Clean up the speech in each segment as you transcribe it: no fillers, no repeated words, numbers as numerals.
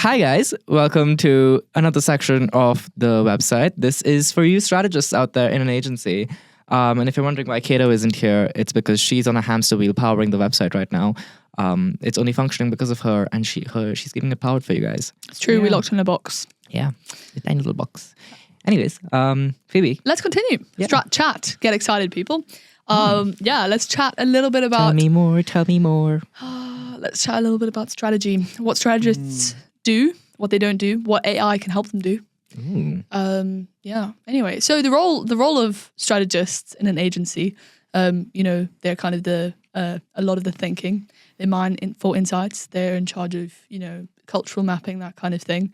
Hi guys, welcome to another section of the website. This is for you strategists out there in an agency. And if you're wondering why Kato isn't here, it's because she's on a hamster wheel powering the website right now. It's only functioning because of her, and she's keeping it powered for you guys. It's true, we locked her in a box. Yeah, a tiny little box. Anyways, Phoebe. Let's continue. Yeah. Chat. Get excited, people. Let's chat a little bit about... Tell me more. Let's chat a little bit about strategy. What strategists do, what they don't do, what AI can help them do. Anyway, so the role of strategists in an agency, they're kind of a lot of the thinking. They mine for insights. They're in charge of, cultural mapping, that kind of thing.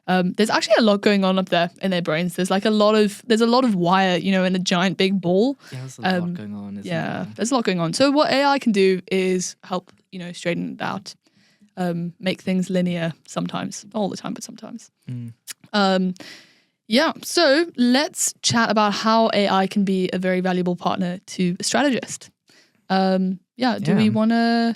There's actually a lot going on up there in their brains. There's a lot of wire, in a giant big ball. Yeah, there's a lot going on, isn't there? There's a lot going on. So what AI can do is help, straighten it out, make things linear sometimes, not all the time, but sometimes. So let's chat about how AI can be a very valuable partner to a strategist. Do we want to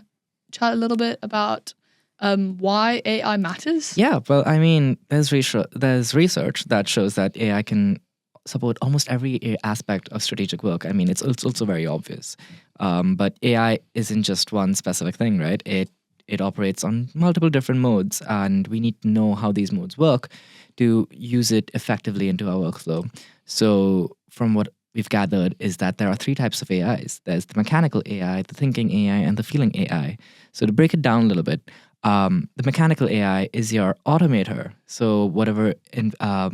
chat a little bit about why AI matters? Yeah, well, I mean, there's research that shows that AI can support almost every aspect of strategic work. I mean, it's also very obvious. But AI isn't just one specific thing, right? It operates on multiple different modes, and we need to know how these modes work to use it effectively into our workflow. So from what we've gathered is that there are three types of AIs. There's the mechanical AI, the thinking AI, and the feeling AI. So to break it down a little bit, the mechanical AI is your automator. So whatever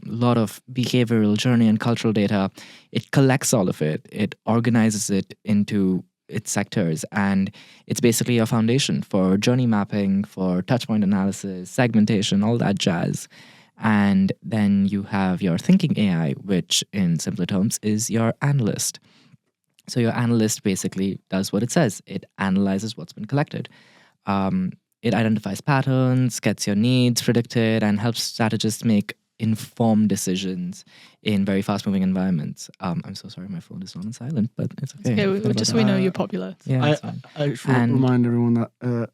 lot of behavioral, journey, and cultural data, it collects all of it. It organizes it into its sectors, and it's basically a foundation for journey mapping, for touchpoint analysis, segmentation, all that jazz. And then you have your thinking AI, which in simpler terms is your analyst. So your analyst basically does what it says. It analyzes what's been collected. It identifies patterns, gets your needs predicted, and helps strategists make informed decisions in very fast-moving environments. I'm so sorry, my phone is on silent, but it's okay. It's okay, just so we know you're popular. Yeah, I should remind everyone that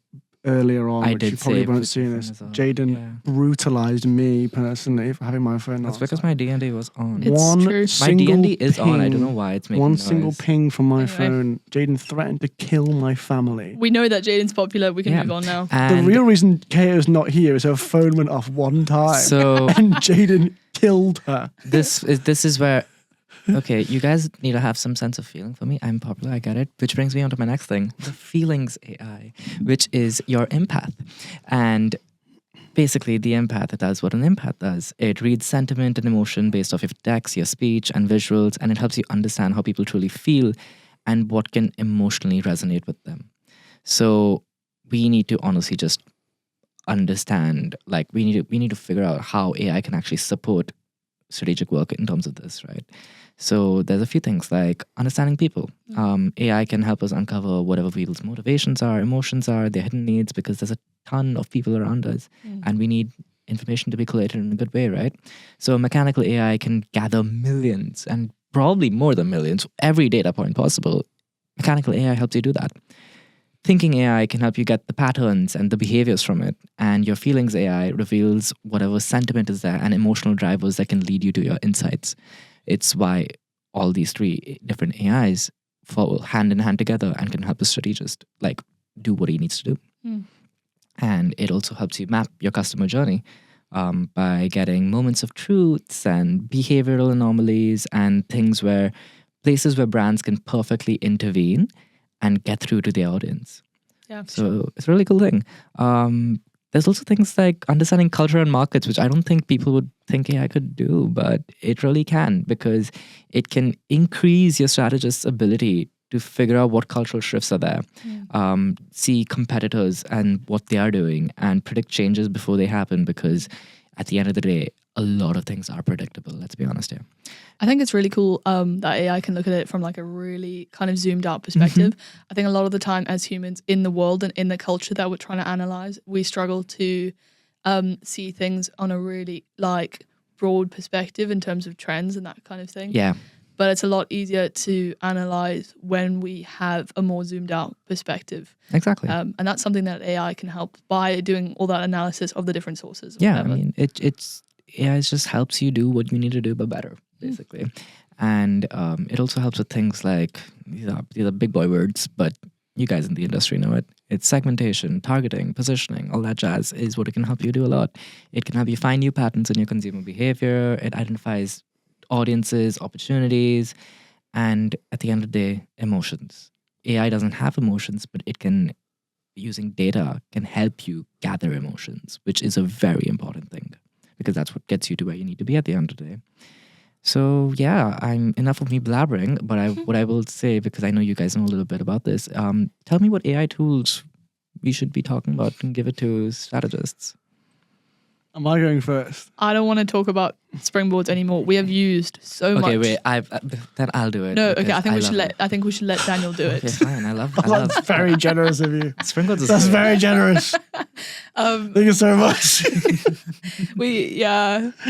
earlier on, which you probably won't see this, Jaden brutalized me personally for having my phone. That's because my D&D was on. It's My D&D is on. I don't know why it's making one noise. single ping from my phone. Jaden threatened to kill my family. We know that Jaden's popular. We can move on now. The real reason Kato's not here is her phone went off one time. So and Jaden killed her. This is where. Okay, you guys need to have some sense of feeling for me. I'm popular, I get it. Which brings me on to my next thing, the feelings AI, which is your empath. And basically the empath does what an empath does. It reads sentiment and emotion based off your text, your speech, and visuals, and it helps you understand how people truly feel and what can emotionally resonate with them. So we need to honestly just understand, we need to figure out how AI can actually support strategic work in terms of this, right? So there's a few things like understanding people. AI can help us uncover whatever people's motivations are, emotions are, their hidden needs, because there's a ton of people around us and we need information to be collated in a good way, right? So mechanical AI can gather millions and probably more than millions, every data point possible. Mechanical AI helps you do that. Thinking AI can help you get the patterns and the behaviors from it. And your feelings AI reveals whatever sentiment is there and emotional drivers that can lead you to your insights. It's why all these three different AIs fall hand in hand together and can help a strategist do what he needs to do. And it also helps you map your customer journey by getting moments of truths and behavioral anomalies and places where brands can perfectly intervene and get through to their audience. Yeah, so it's a really cool thing. There's also things like understanding culture and markets, which I don't think people would think AI could do, but it really can, because it can increase your strategist's ability to figure out what cultural shifts are there, see competitors and what they are doing, and predict changes before they happen, because at the end of the day, a lot of things are predictable, let's be honest here. I think it's really cool that AI can look at it from a really kind of zoomed out perspective. I think a lot of the time as humans in the world and in the culture that we're trying to analyze, we struggle to see things on a really broad perspective in terms of trends and that kind of thing. Yeah. but it's a lot easier to analyze when we have a more zoomed out perspective. Exactly. And that's something that AI can help by doing all that analysis of the different sources. Yeah, I mean, it's AI just helps you do what you need to do, but better, basically. And it also helps with things like, these are big boy words, but you guys in the industry know it. It's segmentation, targeting, positioning, all that jazz is what it can help you do a lot. It can help you find new patterns in your consumer behavior. It identifies audiences, opportunities, and at the end of the day, emotions. AI doesn't have emotions, but it can, using data, can help you gather emotions, which is a very important thing because that's what gets you to where you need to be at the end of the day. So yeah, I'm enough of me blabbering, but what I will say, because I know you guys know a little bit about this, tell me what AI tools we should be talking about and give it to strategists. Am I going first? I don't want to talk about springboards anymore. We have used so much. Okay, wait. Then I'll do it. No, okay. I think we should let Daniel do it. Okay, fine. I love. That's very generous of you. Springboards is That's great. very generous. Thank you so much.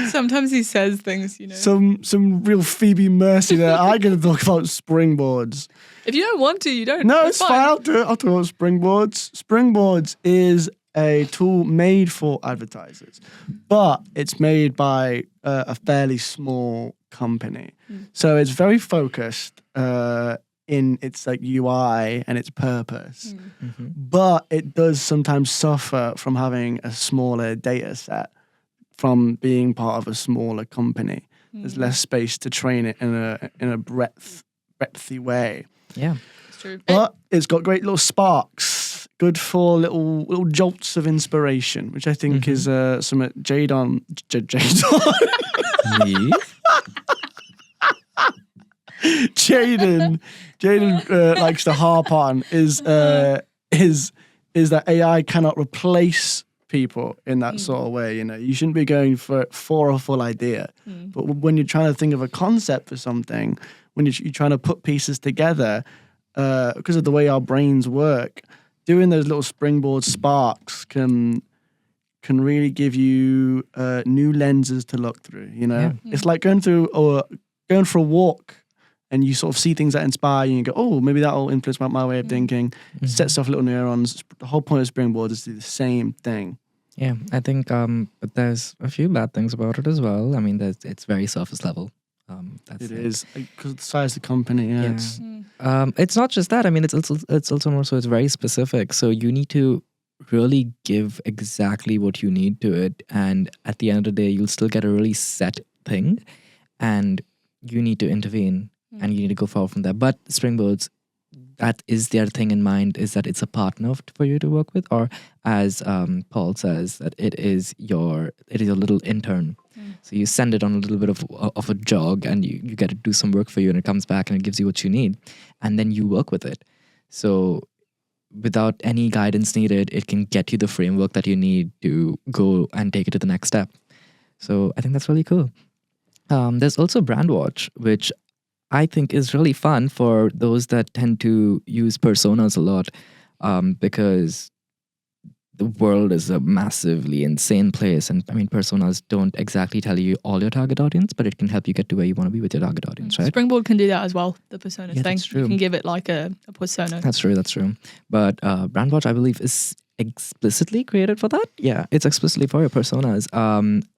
Sometimes he says things, you know. Some real Phoebe Mercy there. I'm going to talk about springboards. If you don't want to, you don't. No, That's it's fine. I'll do it. I'll talk about springboards. Springboards is a tool made for advertisers, but it's made by a fairly small company. So it's very focused in its like UI and its purpose, but it does sometimes suffer from having a smaller data set from being part of a smaller company. There's less space to train it in a breadthy way. Yeah. True. But it's got great little sparks, good for little jolts of inspiration, which I think is some Jadon. Me? Jaden likes to harp on is that AI cannot replace people in that sort of way. You know, you shouldn't be going for a full idea, but when you're trying to think of a concept for something, when you're trying to put pieces together. Because of the way our brains work, doing those little springboard sparks can really give you new lenses to look through. You know, it's like going for a walk, and you sort of see things that inspire you, and you go, "Oh, maybe that will influence my way of thinking." Sets off little neurons. The whole point of springboard is to do the same thing. Yeah, I think but there's a few bad things about it as well. I mean, it's very surface level. That's it is because of the size of the company. Yeah. It's not just that. I mean, it's also more so it's very specific. So you need to really give exactly what you need to it, and at the end of the day, you'll still get a really set thing, and you need to intervene and you need to go forward from there. But springboards, that is their thing in mind, is that it's a partner for you to work with, or as Paul says, that it is your little intern. So you send it on a little bit of a jog, and you get to do some work for you, and it comes back and it gives you what you need, and then you work with it. So without any guidance needed, it can get you the framework that you need to go and take it to the next step. So I think that's really cool. There's also Brandwatch, which I think is really fun for those that tend to use personas a lot, because the world is a massively insane place. And I mean, personas don't exactly tell you all your target audience, but it can help you get to where you want to be with your target audience, right? Springboard can do that as well, the persona thing. That's true. You can give it like a persona. That's true. But Brandwatch, I believe, is explicitly created for that. Yeah, it's explicitly for your personas.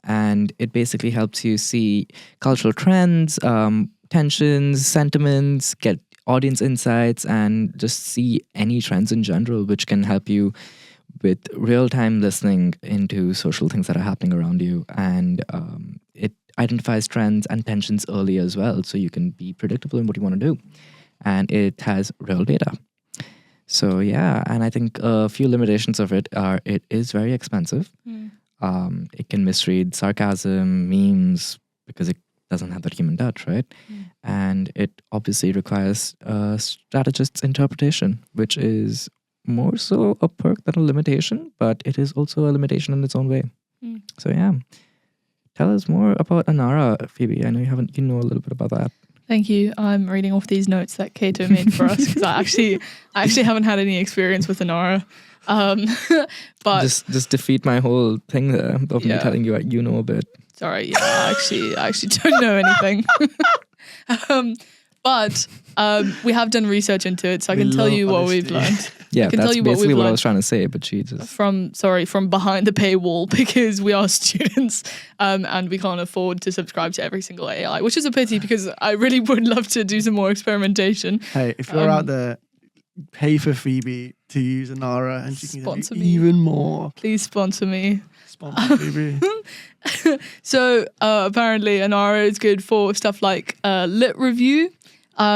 And it basically helps you see cultural trends, tensions, sentiments, get audience insights, and just see any trends in general, which can help you with real-time listening into social things that are happening around you. And it identifies trends and tensions early as well, so you can be predictable in what you want to do. And it has real data. So yeah, and I think a few limitations of it are it is very expensive. It can misread sarcasm, memes, because it doesn't have that human touch, right? And it obviously requires strategist's interpretation, which is more so a perk than a limitation, but it is also a limitation in its own way. So yeah, tell us more about Anara, Phoebe. I know you know a little bit about that. Thank you. I'm reading off these notes that Kato made for us, because I actually haven't had any experience with Anara. But just defeat my whole thing there of me telling you you know a bit. Sorry, yeah, I actually don't know anything. But we have done research into it, so I can tell you what we've learned. Yeah, I can that's tell you what basically we've what I learned was trying to say, but Jesus. from behind the paywall, because we are students and we can't afford to subscribe to every single AI, which is a pity because I really would love to do some more experimentation. Hey, if you're out there, pay for Phoebe to use Anara and she can Sponsor do me. even more. Please sponsor me. Sponsor Phoebe. So apparently Anara is good for stuff like lit review,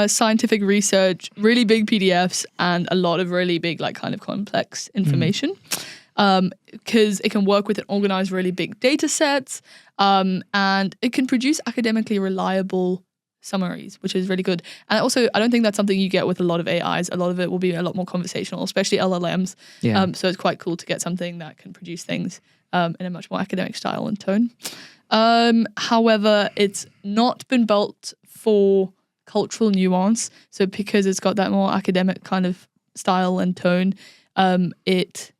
scientific research, really big PDFs, and a lot of really big, like, kind of complex information. Because it can work with and organize really big data sets, and it can produce academically reliable summaries, which is really good. And also, I don't think that's something you get with a lot of AIs. A lot of it will be a lot more conversational, especially LLMs. Yeah. So it's quite cool to get something that can produce things in a much more academic style and tone. However, it's not been built for cultural nuance. So because it's got that more academic kind of style and tone, it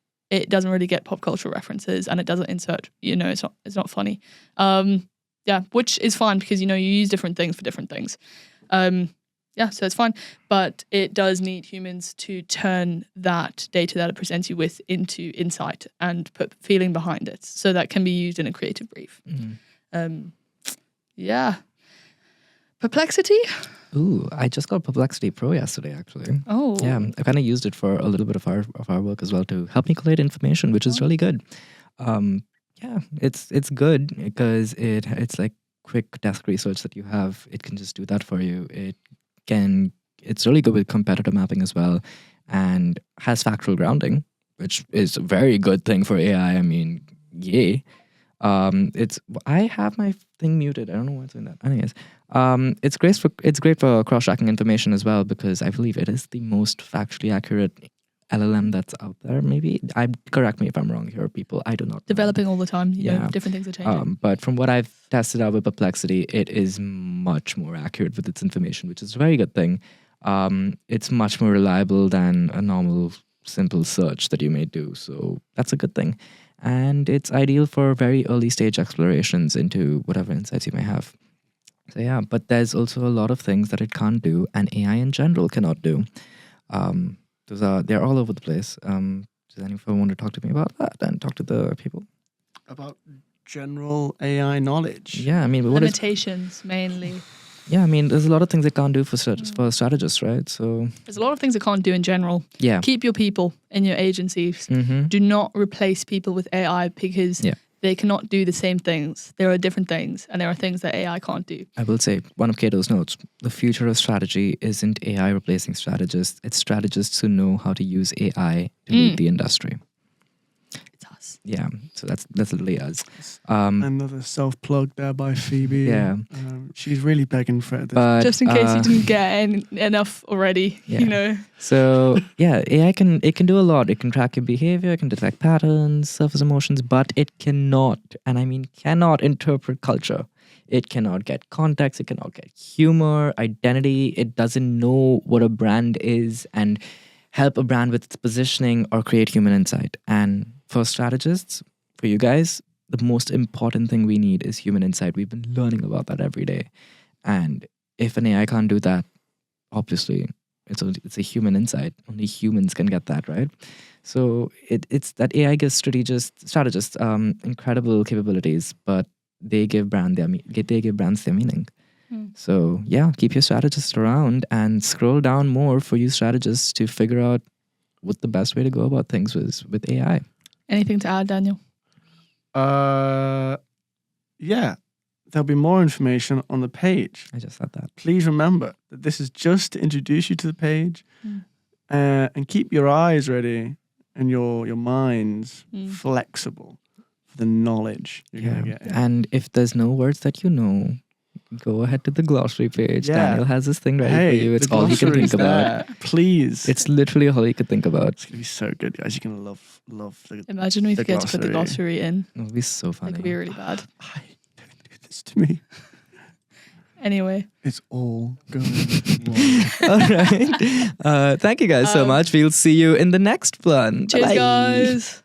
doesn't really get pop culture references, and it doesn't insert, it's not funny. Yeah, which is fine because, you use different things for different things. Yeah, so it's fine. But it does need humans to turn that data that it presents you with into insight and put feeling behind it, so that can be used in a creative brief. Yeah. Perplexity? Ooh, I just got Perplexity Pro yesterday, actually. Oh. Yeah, I kind of used it for a little bit of our work as well to help me collate information, which is really good. Yeah, it's good because it's like quick desk research that you have. It can just do that for you. It's really good with competitor mapping as well, and has factual grounding, which is a very good thing for AI. I mean, yay. I have my thing muted. I don't know why it's doing that. Anyways, it's great for cross-tracking information as well, because I believe it is the most factually accurate LLM that's out there. Maybe correct me if I'm wrong here, people. I do not know. Developing all the time. Yeah. Different things are changing. But from what I've tested out with Perplexity, it is much more accurate with its information, which is a very good thing. It's much more reliable than a normal simple search that you may do. So that's a good thing. And it's ideal for very early stage explorations into whatever insights you may have. So yeah, but there's also a lot of things that it can't do, and AI in general cannot do. They're all over the place. Does anyone want to talk to me about that and talk to the people? About general AI knowledge. Yeah, I mean, Limitations, mainly. Yeah, I mean, there's a lot of things it can't do for strategists, right? So there's a lot of things it can't do in general. Yeah. Keep your people in your agencies. Do not replace people with AI, because they cannot do the same things. There are different things, and there are things that AI can't do. I will say, one of Cato's notes, the future of strategy isn't AI replacing strategists. It's strategists who know how to use AI to lead the industry. It's us. Yeah, so that's literally us. Another self-plug there by Phoebe. Yeah. She's really begging for it. But, just in case you didn't get enough already, So yeah, AI can do a lot. It can track your behavior, it can detect patterns, surface emotions, but it cannot, and I mean cannot, interpret culture. It cannot get context, it cannot get humor, identity. It doesn't know what a brand is and help a brand with its positioning or create human insight. And for strategists, for you guys, the most important thing we need is human insight. We've been learning about that every day. And if an AI can't do that, obviously it's a human insight. Only humans can get that, right? So it's that AI gives strategists incredible capabilities, but they give brands their meaning. So yeah, keep your strategists around and scroll down more for you strategists to figure out what the best way to go about things was with AI. Anything to add, Daniel? Yeah, there'll be more information on the page. I just said that. Please remember that this is just to introduce you to the page, and keep your eyes ready and your minds flexible for the knowledge you're going to get. And if there's no words that you know, go ahead to the glossary page. Daniel has this thing ready for you. It's all you can think about. Please. It's literally all you can think about. It's going to be so good, guys. You're going to love the Imagine we forget to put the glossary in. It'll be so funny. It could be really bad. Don't do this to me. Anyway. It's all going wrong. All right. Thank you guys so much. We'll see you in the next one. Cheers, Bye-bye. guys.